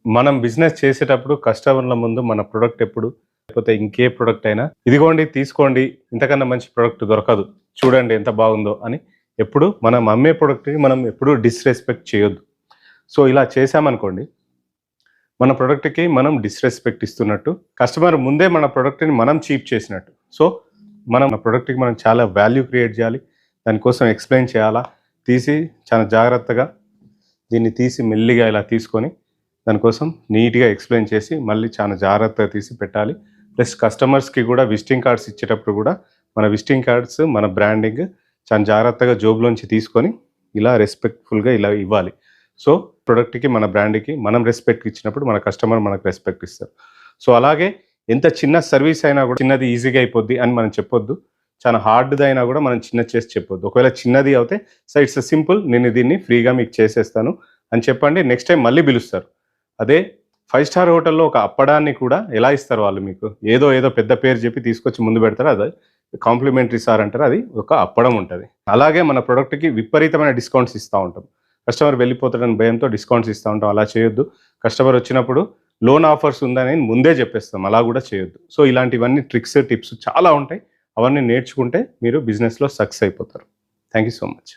మనం బిజినెస్ చేసేటప్పుడు కస్టమర్ల ముందు మన ప్రొడక్ట్ ఎప్పుడు లేకపోతే ఇంకే ప్రొడక్ట్ అయినా ఇదిగోండి తీసుకోండి ఇంతకన్నా మంచి ప్రొడక్ట్ దొరకదు చూడండి ఎంత బాగుందో అని ఎప్పుడు మనం అమ్మే ప్రొడక్ట్ని మనం ఎప్పుడూ డిస్రెస్పెక్ట్ చేయొద్దు. సో ఇలా చేశామనుకోండి మన ప్రొడక్ట్‌కి మనం డిస్రెస్పెక్ట్ ఇస్తున్నట్టు, కస్టమర్ ముందే మన ప్రొడక్ట్‌ని మనం చీప్ చేసినట్టు. సో మనం మన ప్రొడక్ట్‌కి మనం చాలా వాల్యూ క్రియేట్ చేయాలి. దానికోసం ఎక్స్‌ప్లెయిన్ చేయాలా. తీసి చాలా జాగ్రత్తగా దీన్ని తీసి మెల్లిగా ఇలా తీసుకొని దానికోసం నీట్‌గా ఎక్స్‌ప్లెయిన్ చేసి మళ్ళీ చాలా జాగ్రత్తగా తీసి పెట్టాలి. ప్లస్ కస్టమర్స్‌కి కూడా విజిటింగ్ కార్డ్స్ ఇచ్చేటప్పుడు కూడా మన విజిటింగ్ కార్డ్స్, మన బ్రాండింగ్ చాలా జాగ్రత్తగా జోబులోంచి తీసుకొని ఇలా రెస్పెక్ట్‌ఫుల్‌గా ఇలా ఇవ్వాలి. సో ప్రొడక్ట్‌కి, మన బ్రాండ్‌కి మనం రెస్పెక్ట్ ఇచ్చినప్పుడు మన కస్టమర్ మనకు రెస్పెక్ట్ ఇస్తారు. సో అలాగే ఎంత చిన్న సర్వీస్ అయినా కూడా చిన్నది ఈజీగా అయిపోద్ది అని మనం చెప్పొద్దు. చాలా హార్డ్‌దైనా కూడా మనం చిన్నది చేసి చెప్పొద్దు. ఒకవేళ చిన్నది అవుతే ఇట్స్ సింపుల్, నేను దీన్ని ఫ్రీగా మీకు చేసేస్తాను అని చెప్పండి. నెక్స్ట్ టైం మళ్ళీ పిలుస్తారు. అదే 5 స్టార్ హోటల్‌లో ఒక అప్పడాన్ని కూడా ఎలా ఇస్తారు వాళ్ళు మీకు? ఏదో పెద్ద పేరు చెప్పి తీసుకొచ్చి ముందు పెడతారు. అది కాంప్లిమెంటరీ సార్ అంటారు. అది ఒక అప్పడం ఉంటది. అలాగే మన ప్రొడక్ట్‌కి విపరీతమైన డిస్కౌంట్స్ ఇస్తా ఉంటాం. కస్టమర్ వెళ్ళిపోతాడని భయంతో డిస్కౌంట్స్ ఇస్తా ఉంటాం. అలా చేయొద్దు. కస్టమర్ వచ్చినప్పుడు లోన్ ఆఫర్స్ ఉందని ముందే చెప్పేస్తాం. అలా కూడా చేయొద్దు. సో ఇలాంటివన్నీ ట్రిక్స్, టిప్స్ చాలా ఉంటాయి. అవన్నీ నేర్చుకుంటే మీరు బిజినెస్‌లో సక్సెస్ అయిపోతారు. Thank you so much.